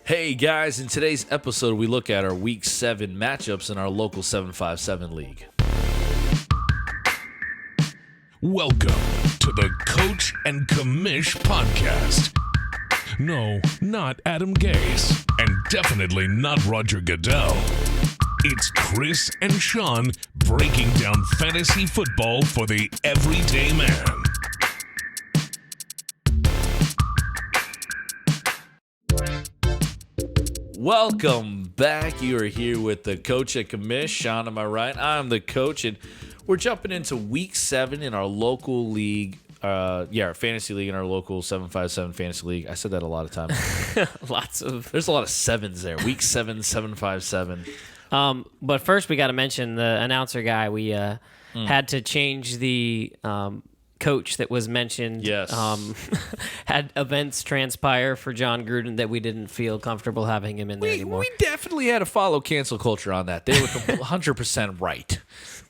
Hey guys, in today's episode we look at our Week 7 matchups in our local 757 league. Welcome to the Coach and Commish podcast. No, not Adam Gase, and definitely not Roger Goodell. It's Chris and Sean breaking down fantasy football for the everyday man. Welcome back. You are here with the Coach and Commish. Sean, am I right? I'm the coach, and we're jumping into Week 7 in our local league. Our fantasy league in our local 757 fantasy league. I said that a lot of times. There's a lot of sevens there. Week 7, 757. But first, we got to mention the announcer guy. We had to change the coach that was mentioned. Yes. Had events transpire for John Gruden that we didn't feel comfortable having him in there anymore. We definitely had to follow cancel culture on that. They were 100% right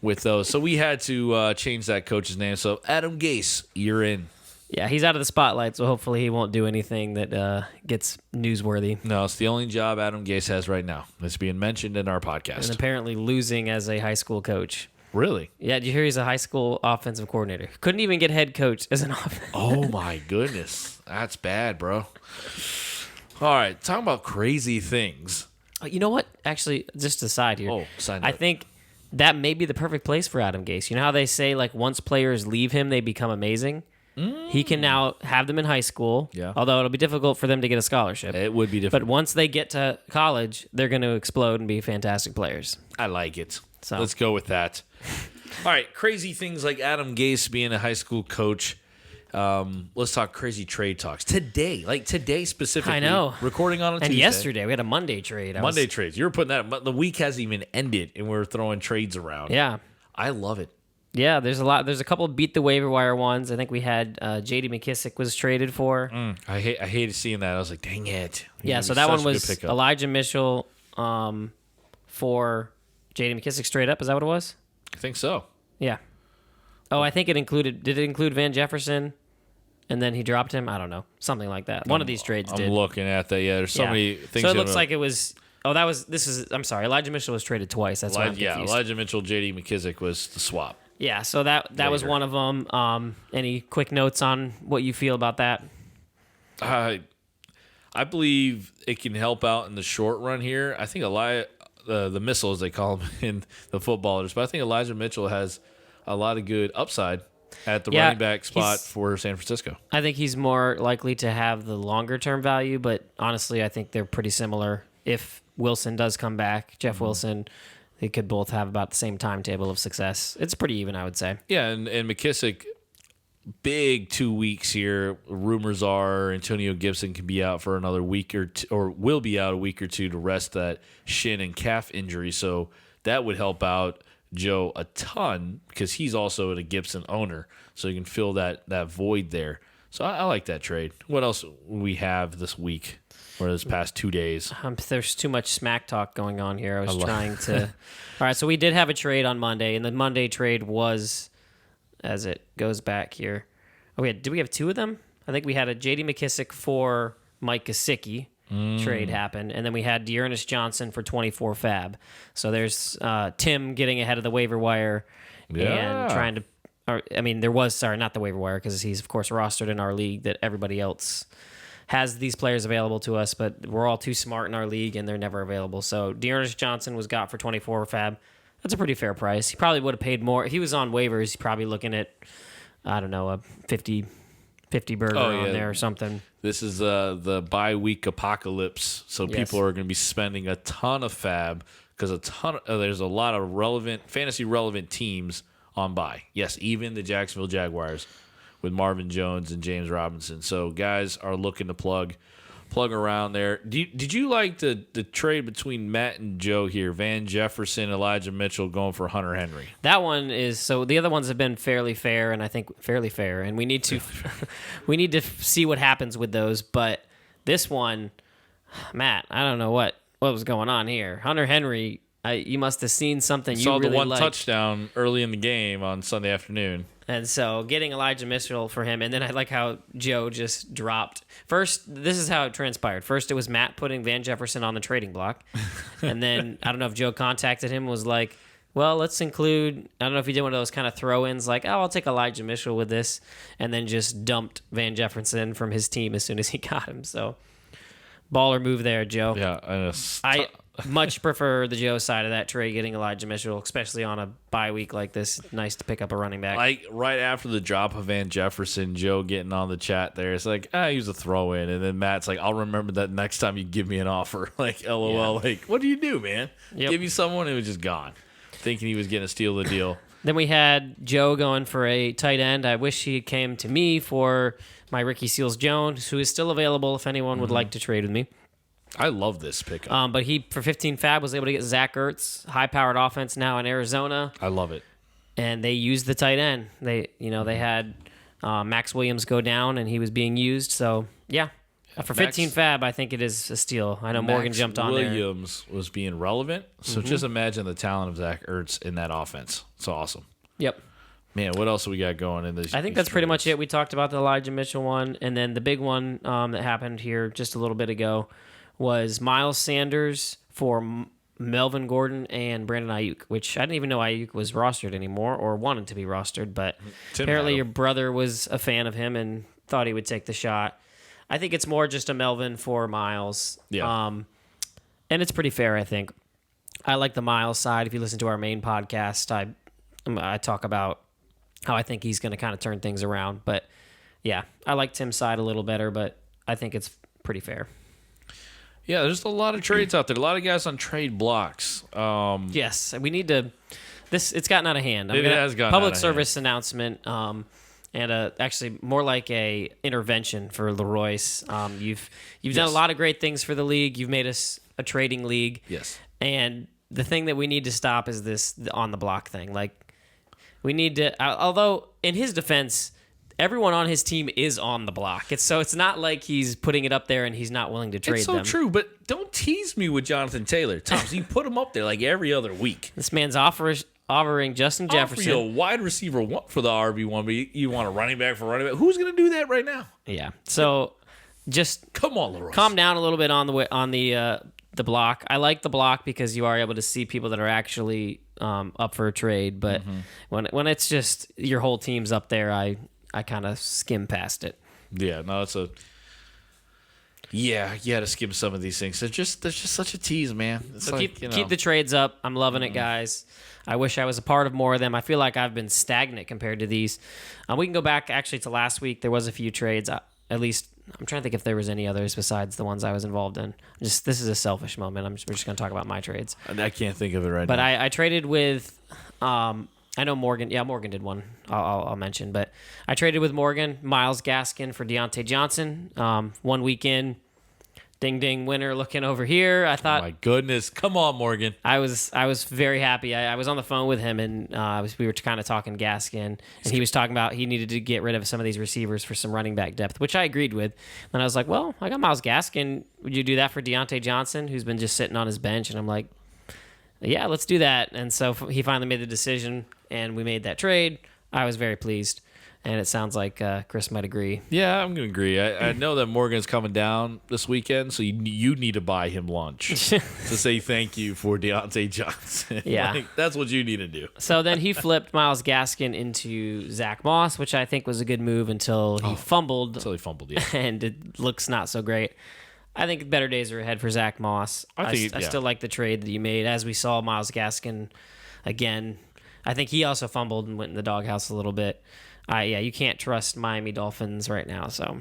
with those. So we had to change that coach's name. So Adam Gase, you're in. Yeah, he's out of the spotlight, so hopefully he won't do anything that gets newsworthy. No, it's the only job Adam Gase has right now. It's being mentioned in our podcast. And apparently losing as a high school coach. Really? Yeah, did you hear he's a high school offensive coordinator? Couldn't even get head coach as an offense. Oh, my goodness. That's bad, bro. All right, talking about crazy things. You know what? Actually, just a side here. Oh, side note. I think that may be the perfect place for Adam Gase. You know how they say, like, once players leave him, they become amazing? He can now have them in high school, although it'll be difficult for them to get a scholarship. It would be difficult. But once they get to college, they're going to explode and be fantastic players. I like it. So let's go with that. All right, crazy things like Adam Gase being a high school coach. Let's talk crazy trade talks. Today specifically. I know. Recording on a Tuesday. And yesterday, we had a Monday trade. Trades. You were putting that, but the week hasn't even ended, and we're throwing trades around. Yeah. I love it. Yeah, there's a lot. There's a couple beat the waiver wire ones. I think we had J.D. McKissick was traded for. I hated seeing that. I was like, dang it. Yeah, so that one was Elijah Mitchell for J.D. McKissick straight up. Is that what it was? I think so. Yeah. Oh, I think it included. Did it include Van Jefferson? And then he dropped him? I don't know. Something like that. One of these trades did. I'm looking at that. Yeah, there's so many things. So it looks like it was. Oh, I'm sorry. Elijah Mitchell was traded twice. That's why I'm confused. Elijah Mitchell, J.D. McKissick was the swap. Yeah, so that was one of them. Any quick notes on what you feel about that? I believe it can help out in the short run here. I think the missile, as they call him in the footballers, but I think Elijah Mitchell has a lot of good upside at the running back spot for San Francisco. I think he's more likely to have the longer term value, but honestly, I think they're pretty similar. If Wilson does come back, Jeff Wilson, they could both have about the same timetable of success. It's pretty even, I would say. Yeah, and McKissick, big 2 weeks here. Rumors are Antonio Gibson can be out for another week or two, or will be out a week or two to rest that shin and calf injury. So that would help out Joe a ton because he's also a Gibson owner, so you can fill that void there. So I like that trade. What else we have this week or this past 2 days? There's too much smack talk going on here. I was trying to. All right, so we did have a trade on Monday, and the Monday trade was, as it goes back here. Did we have two of them? I think we had a J.D. McKissick for Mike Gesicki trade happen, and then we had Dearness Johnson for 24 fab. So there's Tim getting ahead of the waiver wire and trying to. There was not the waiver wire because he's of course rostered in our league that everybody else has these players available to us, but we're all too smart in our league and they're never available. So Dearness Johnson was got for 24 fab. That's a pretty fair price. He probably would have paid more if he was on waivers. He's probably looking at a 50 burger on there or something. This is the bye-week apocalypse, so people are going to be spending a ton of fab because there's a lot of fantasy-relevant teams on bye. Yes, even the Jacksonville Jaguars with Marvin Jones and James Robinson. So guys are looking to plug around there. Did you like the trade between Matt and Joe here? Van Jefferson, Elijah Mitchell going for Hunter Henry. That one is so. The other ones have been fairly fair, and I think fairly fair. And we need to see what happens with those. But this one, Matt, I don't know what was going on here. Hunter Henry, you must have seen something you saw really the one liked. touchdown early in the game on Sunday afternoon. And so getting Elijah Mitchell for him, and then I like how Joe just dropped. First, this is how it transpired. First, it was Matt putting Van Jefferson on the trading block. And then I don't know if Joe contacted him and was like, well, let's include, I don't know if he did one of those kind of throw-ins, like, oh, I'll take Elijah Mitchell with this, and then just dumped Van Jefferson from his team as soon as he got him. So baller move there, Joe. Yeah, I much prefer the Joe side of that trade, getting Elijah Mitchell, especially on a bye week like this. Nice to pick up a running back. Like right after the drop of Van Jefferson, Joe getting on the chat there. It's like, he was a throw in. And then Matt's like, I'll remember that next time you give me an offer. Like, LOL. Yeah. Like, what do you do, man? Yep. Give me someone, it was just gone. Thinking he was going to steal the deal. Then we had Joe going for a tight end. I wish he came to me for my Ricky Seals-Jones, who is still available if anyone would like to trade with me. I love this pickup. But he, for 15 fab, was able to get Zach Ertz, high-powered offense now in Arizona. I love it. And they used the tight end. They had Max Williams go down, and he was being used. So, yeah. For 15 fab, I think it is a steal. I know Morgan jumped on there. Williams was being relevant. So just imagine the talent of Zach Ertz in that offense. It's awesome. Yep. Man, what else do we got going in this? I think that's pretty much it. We talked about the Elijah Mitchell one. And then the big one that happened here just a little bit ago was Miles Sanders for Melvin Gordon and Brandon Ayuk, which I didn't even know Ayuk was rostered anymore or wanted to be rostered. But apparently your brother was a fan of him and thought he would take the shot. I think it's more just a Melvin for Miles. Yeah. And it's pretty fair, I think. I like the Miles side. If you listen to our main podcast, I talk about how I think he's going to kind of turn things around. But, yeah, I like Tim's side a little better, but I think it's pretty fair. Yeah, there's a lot of trades out there. A lot of guys on trade blocks. Yes, we need to. It's gotten out of hand. It has gotten public out of service announcement, and actually more like a intervention for Leroyce. You've done a lot of great things for the league. You've made us a trading league. Yes, and the thing that we need to stop is this on the block thing. Like we need to. Although in his defense, everyone on his team is on the block. It's not like he's putting it up there and he's not willing to trade them. It's so true, but don't tease me with Jonathan Taylor. Thomas, you put him up there like every other week. This man's offering Justin Jefferson. Offer you a wide receiver for the RB1, but you want a running back for running back. Who's going to do that right now? Yeah. So just come on, Leroy. Calm down a little bit on the block. I like the block because you are able to see people that are actually up for a trade, but when it's just your whole team's up there, I kind of skim past it. Yeah, no, you got to skim some of these things. There's just such a tease, man. It's so keep the trades up. I'm loving it, guys. I wish I was a part of more of them. I feel like I've been stagnant compared to these. We can go back actually to last week. There was a few trades. At least I'm trying to think if there was any others besides the ones I was involved in. This is a selfish moment. We're just going to talk about my trades. I can't think of it right now. But I traded with. I know Morgan. Yeah, Morgan did one. I'll mention, but I traded with Morgan, Myles Gaskin for Deontay Johnson. 1 week in, ding ding winner looking over here. I thought, oh my goodness, come on, Morgan. I was very happy. I was on the phone with him, and we were kind of talking Gaskin, and he was talking about he needed to get rid of some of these receivers for some running back depth, which I agreed with. And I was like, well, I got Myles Gaskin. Would you do that for Deontay Johnson, who's been just sitting on his bench? And I'm like, yeah, let's do that. And so he finally made the decision, and we made that trade. I was very pleased, and it sounds like Chris might agree. Yeah, I'm going to agree. I know that Morgan's coming down this weekend, so you need to buy him lunch to say thank you for Deontay Johnson. Yeah. That's what you need to do. So then he flipped Myles Gaskin into Zach Moss, which I think was a good move until he fumbled. Until he fumbled, yeah. And it looks not so great. I think better days are ahead for Zach Moss. I still like the trade that you made. As we saw Myles Gaskin again, I think he also fumbled and went in the doghouse a little bit. You can't trust Miami Dolphins right now. So,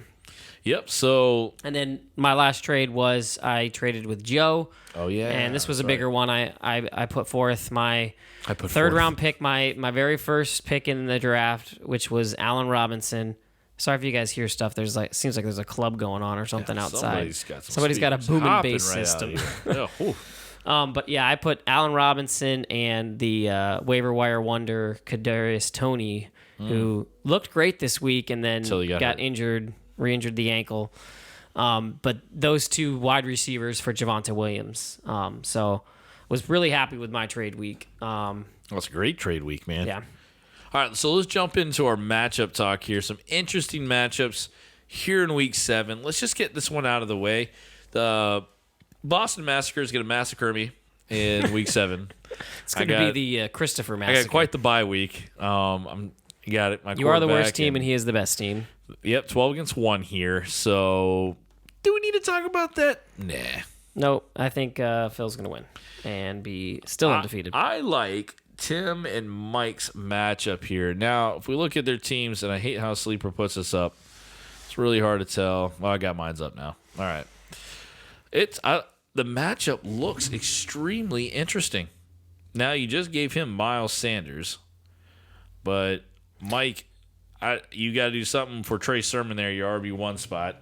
yep. So, and then my last trade was I traded with Joe. Oh yeah, and this was a bigger one. I put forth my third round pick, my very first pick in the draft, which was Allen Robinson. Sorry if you guys hear stuff. Seems like there's a club going on or something outside. Somebody's got a booming bass system. But yeah, I put Allen Robinson and the waiver wire wonder Kadarius Toney, who looked great this week and then got injured, re-injured the ankle. But those two wide receivers for Javonte Williams. So was really happy with my trade week. That's a great trade week, man. Yeah. All right, so let's jump into our matchup talk here. Some interesting matchups here in Week 7. Let's just get this one out of the way. The Boston Massacre is going to massacre me in Week 7. It's going to be the Christopher Massacre. I got quite the bye week. You got it. You are the worst team, and he is the best team. Yep, 12 against 1 here. So, do we need to talk about that? Nah. Nope. I think Phil's going to win and be still undefeated. I like Tim and Mike's matchup here. Now, if we look at their teams, and I hate how Sleeper puts us up, it's really hard to tell. Well, I got mine's up now. All right. The matchup looks extremely interesting. Now, you just gave him Miles Sanders, but Mike, you got to do something for Trey Sermon there, your RB1 spot,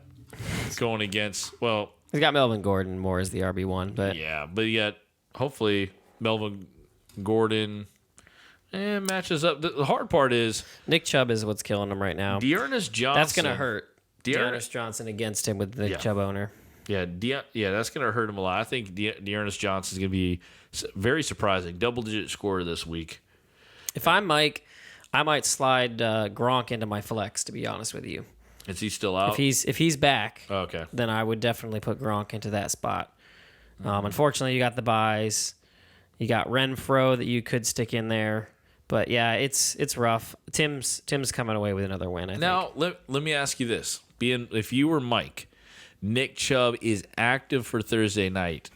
going against, well... He's got Melvin Gordon more as the RB1, but... Yeah, but yet, hopefully, Melvin Gordon matches up. The hard part is... Nick Chubb is what's killing him right now. Dearness Johnson... That's going to hurt. Dearness Johnson against him with the Chubb owner. Yeah, that's going to hurt him a lot. I think Dearness Johnson is going to be very surprising. Double-digit scorer this week. If I'm Mike, I might slide Gronk into my flex, to be honest with you. Is he still out? If he's back, okay, then I would definitely put Gronk into that spot. Unfortunately, you got the buys. You got Renfro that you could stick in there. But, yeah, it's rough. Tim's coming away with another win, I think. Now, let me ask you this. If you were Mike, Nick Chubb is active for Thursday night.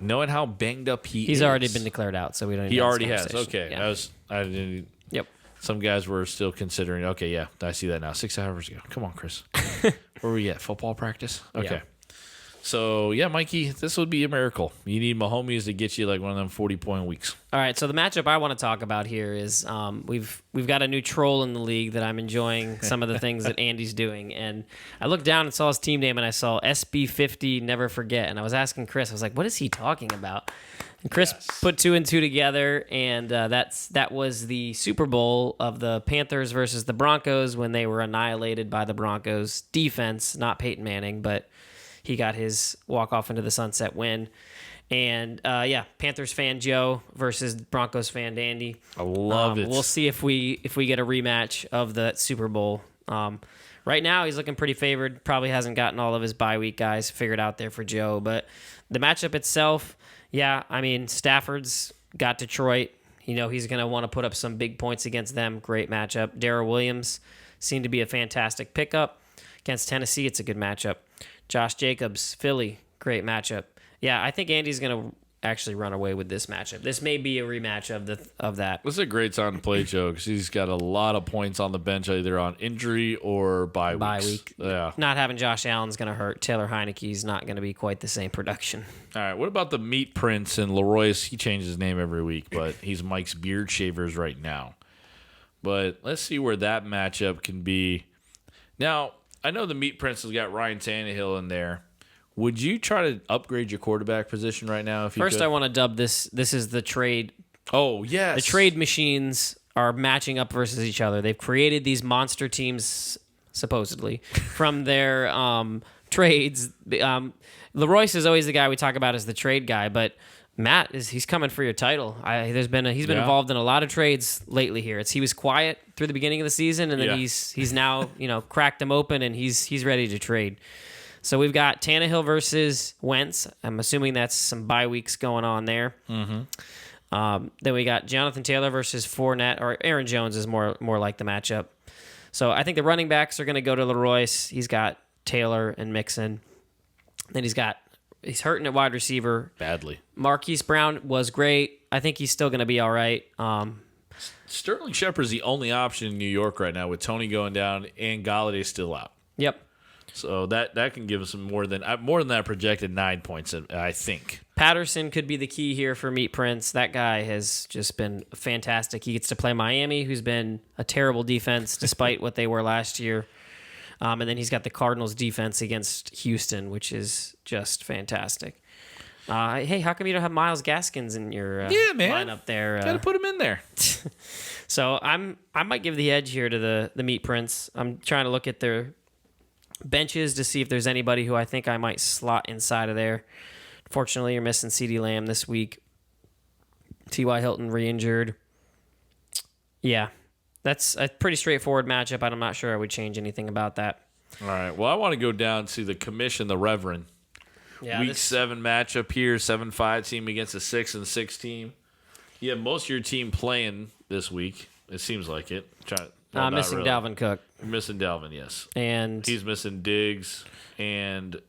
Knowing how banged up he's already been declared out, so we don't need He to have already this has. conversation. Okay. Yeah. I didn't... Yep. Some guys were still considering, okay, yeah, I see that now. 6 hours ago. Come on, Chris. Where were we at? Football practice? Okay. Yeah. So, yeah, Mikey, this would be a miracle. You need Mahomes to get you like one of them 40-point weeks. All right, so the matchup I want to talk about here is we've got a new troll in the league that I'm enjoying some of the things that Andy's doing. And I looked down and saw his team name, and I saw SB50 Never Forget. And I was asking Chris, I was like, what is he talking about? And Chris put 2 and 2 together, and that was the Super Bowl of the Panthers versus the Broncos when they were annihilated by the Broncos defense, not Peyton Manning, but he got his walk-off into the sunset win. And, Panthers fan Joe versus Broncos fan Dandy. I love it. We'll see if we get a rematch of the Super Bowl. Right now, he's looking pretty favored. Probably hasn't gotten all of his bye week guys figured out there for Joe. But the matchup itself, yeah, I mean, Stafford's got Detroit. You know he's going to want to put up some big points against them. Great matchup. Darrell Williams seemed to be a fantastic pickup. Against Tennessee, it's a good matchup. Josh Jacobs, Philly, great matchup. Yeah, I think Andy's going to actually run away with this matchup. This may be a rematch of that. This is a great time to play Joe because he's got a lot of points on the bench, either on injury or bye week. Yeah. Not having Josh Allen's going to hurt. Taylor Heineke's not going to be quite the same production. All right, what about the Meat Prince and Leroy's? He changes his name every week, but he's Mike's Beard Shavers right now. But let's see where that matchup can be. Now, I know the Meat Prince has got Ryan Tannehill in there. Would you try to upgrade your quarterback position right now? If you First, could? I want to dub this. This is the trade. Oh, yes. The trade machines are matching up versus each other. They've created these monster teams, supposedly, from their trades. Leroyce is always the guy we talk about as the trade guy, but Matt he's coming for your title. He's been involved in a lot of trades lately here. He was quiet through the beginning of the season, and then he's now cracked them open, and he's ready to trade. So we've got Tannehill versus Wentz. I'm assuming that's some bye weeks going on there. Mm-hmm. Then we got Jonathan Taylor versus Fournette, or Aaron Jones is more like the matchup. So I think the running backs are going to go to Leroyce. He's got Taylor and Mixon. Then he's hurting at wide receiver badly. Marquise Brown was great. I think he's still going to be all right. Sterling Shepard's the only option in New York right now with Tony going down and Galladay still out. Yep. So that can give us more than that projected 9 points, I think. Patterson could be the key here for Meat Prince. That guy has just been fantastic. He gets to play Miami, who's been a terrible defense despite what they were last year. And then he's got the Cardinals defense against Houston, which is just fantastic. Hey, how come you don't have Myles Gaskins in your lineup there? Got to put him in there. So I might give the edge here to the Meat Prince. I'm trying to look at their benches to see if there's anybody who I think I might slot inside of there. Fortunately, you're missing CeeDee Lamb this week. T.Y. Hilton re-injured. Yeah. That's a pretty straightforward matchup. I'm not sure I would change anything about that. All right. Well, I want to go down to the commission, the Reverend. Yeah, Week 7 matchup here, 7-5 team against a 6-6 team. You have most of your team playing this week. It seems like it. Missing really. Dalvin Cook. You're missing Dalvin, yes. And he's missing Diggs and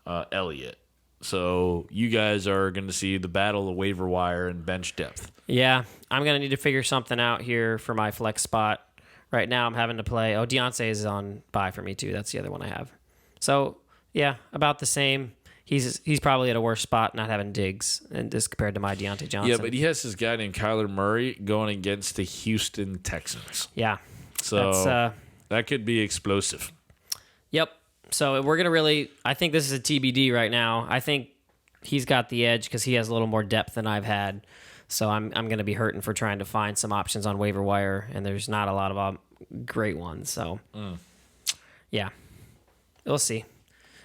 Elliott. So you guys are going to see the battle of waiver wire and bench depth. Yeah, I'm going to need to figure something out here for my flex spot. Right now I'm having to play. Oh, Deontay is on bye for me too. That's the other one I have. So, yeah, about the same. He's probably at a worse spot not having Diggs and as compared to my Deontay Johnson. Yeah, but he has this guy named Kyler Murray going against the Houston Texans. Yeah. So that could be explosive. Yep. So we're going to really – I think this is a TBD right now. I think he's got the edge because he has a little more depth than I've had. So I'm going to be hurting for trying to find some options on waiver wire, and there's not a lot of great ones. So, yeah, we'll see.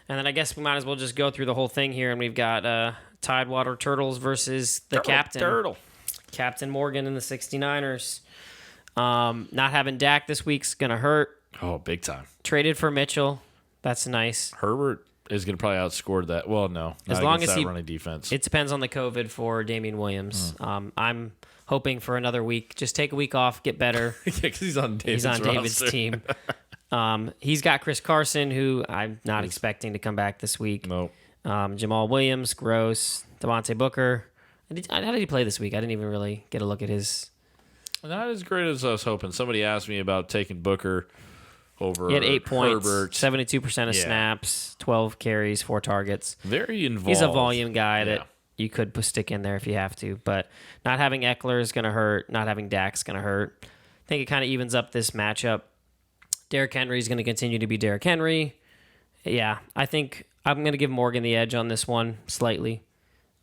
And then I guess we might as well just go through the whole thing here, and we've got Tidewater Turtles versus the Captain. Captain Morgan and the 69ers. Not having Dak this week's going to hurt. Oh, big time. Traded for Mitchell. That's nice. Herbert is going to probably outscore that. Well, no. As long as he running defense. It depends on the COVID for Damian Williams. I'm hoping for another week. Just take a week off, get better. Yeah, because he's on David's team. He's got Chris Carson, who I'm not expecting to come back this week. Nope. Jamal Williams, Gross, Devontae Booker. How did he play this week? I didn't even really get a look at his. Not as great as I was hoping. Somebody asked me about taking Booker over He had 8 points, Herbert. 72% of snaps, 12 carries, 4 targets. Very involved. He's a volume guy that you could stick in there if you have to. But not having Eckler is going to hurt. Not having Dak's going to hurt. I think it kind of evens up this matchup. Derrick Henry is going to continue to be Derrick Henry. Yeah, I think I'm going to give Morgan the edge on this one slightly.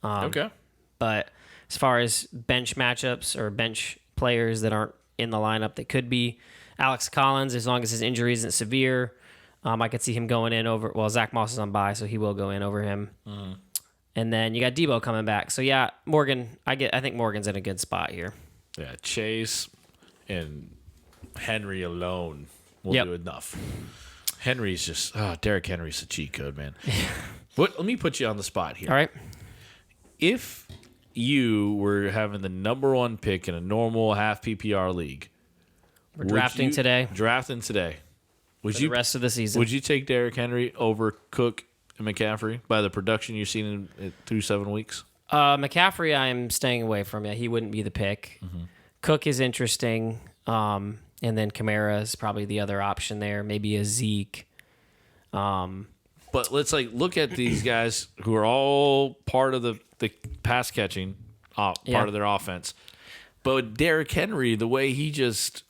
Okay. But as far as bench matchups or bench players that aren't in the lineup that could be, Alex Collins, as long as his injury isn't severe, I could see him going in over. Well, Zach Moss is on bye, so he will go in over him. And then you got Debo coming back. So yeah, Morgan. I think Morgan's in a good spot here. Yeah, Chase and Henry alone will do enough. Henry's just Derrick Henry's a cheat code, man. Let me put you on the spot here. All right. If you were having the number 1 pick in a normal half PPR league. We're drafting today. Drafting today. Would you the rest of the season? Would you take Derrick Henry over Cook and McCaffrey by the production you've seen through 7 weeks? McCaffrey, I am staying away from. Yeah, he wouldn't be the pick. Cook is interesting, and then Kamara is probably the other option there. Maybe a Zeke. But let's look at these guys who are all part of the pass catching part of their offense. But Derrick Henry, the way he's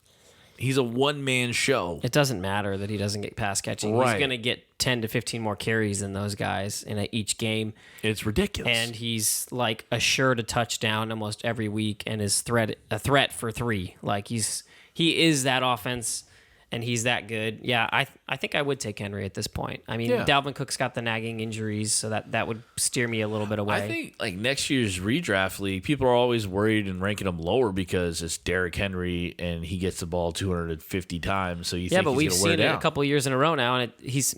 a one-man show. It doesn't matter that he doesn't get pass catching. Right. He's going to get 10 to 15 more carries than those guys in each game. It's ridiculous. And he's like assured a touchdown almost every week and is a threat for 3. Like he is that offense and he's that good. Yeah, I think I would take Henry at this point. I mean, Dalvin Cook's got the nagging injuries, so that would steer me a little bit away. I think next year's redraft league, people are always worried and ranking him lower because it's Derrick Henry and he gets the ball 250 times. So you think but he's we've gonna wear seen it it out. a couple years in a row now, and he's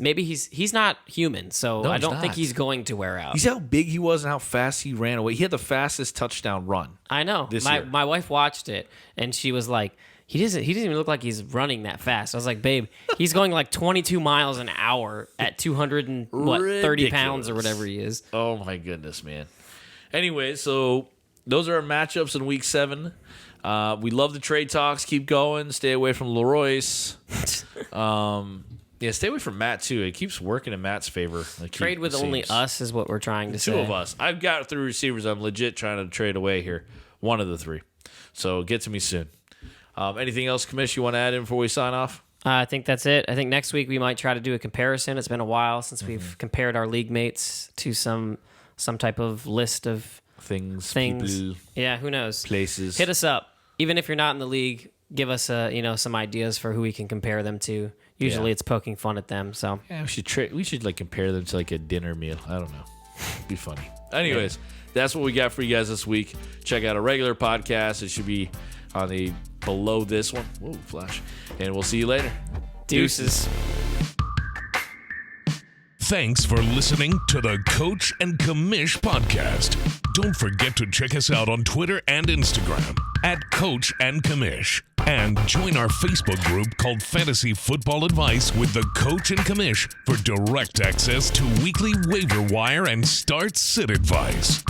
not human, so No, I he's don't not. think he's going to wear out. You see how big he was and how fast he ran away? He had the fastest touchdown run. I know. This year. My wife watched it, and she was like, He doesn't even look like he's running that fast. I was like, babe, he's going like 22 miles an hour at 230 pounds or whatever he is. Oh my goodness, man. Anyway, so those are our matchups in week 7. We love the trade talks. Keep going. Stay away from Leroyce. Stay away from Matt too. It keeps working in Matt's favor. Trade with only us is what we're trying to say. 2 of us. I've got 3 receivers I'm legit trying to trade away here. 1 of the 3. So get to me soon. Anything else, Commish, you want to add in before we sign off? I think that's it. I think next week we might try to do a comparison. It's been a while since we've compared our league mates to some type of list of Things. People, yeah, who knows? places. Hit us up. Even if you're not in the league, give us some ideas for who we can compare them to. Usually it's poking fun at them. So yeah, we should compare them to a dinner meal. I don't know. Be funny. Anyways, that's what we got for you guys this week. Check out a regular podcast. It should be on the below this one. Whoa, flash. And we'll see you later. Deuces. Thanks for listening to the Coach and Commish podcast. Don't forget to check us out on Twitter and Instagram @Coach and Commish. And join our Facebook group called Fantasy Football Advice with the Coach and Commish for direct access to weekly waiver wire and start sit advice.